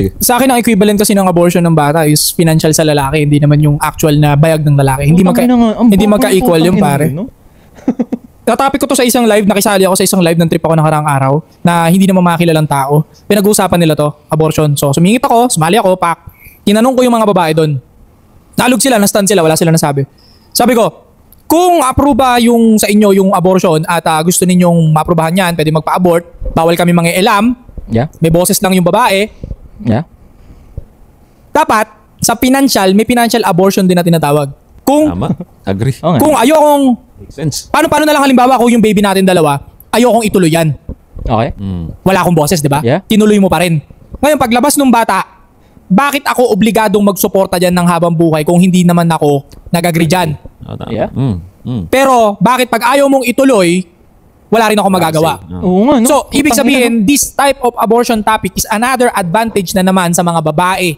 Sige. Sa akin, ang equivalent kasi ng abortion ng bata is financial sa lalaki, hindi naman yung actual na bayag ng lalaki. Hindi magka-equal yung pare. Natapik ko to sa isang live, nakisali ako sa isang live ng trip ako nakaraang araw na hindi naman makilalang tao. Pinag-uusapan nila to, abortion. So, sumingit ako, sumali ako, pak. Tinanong ko yung mga babae doon. Naalog sila, na-stand sila, wala sila nasabi. Sabi ko, kung aproba yung sa inyo yung abortion at gusto ninyong maaprubahan yan, pwede magpa-abort, bawal kami mangialam, may boses lang yung babae, dapat, sa financial, may financial abortion din na tinatawag. Tama, agree. Kung ayokong, Makes sense. paano na lang halimbawa kung yung baby natin dalawa, ayokong ituloy yan. Okay. Wala akong boses, di ba? Yeah. Tinuloy mo pa rin. Ngayon, paglabas ng bata, bakit ako obligadong magsuporta dyan ng habang buhay kung hindi naman ako nag-agree dyan? Yeah. Pero, bakit pag ayaw mong ituloy, wala rin ako magagawa? Oo nga, no? So, ibig sabihin, this type of abortion topic is another advantage na naman sa mga babae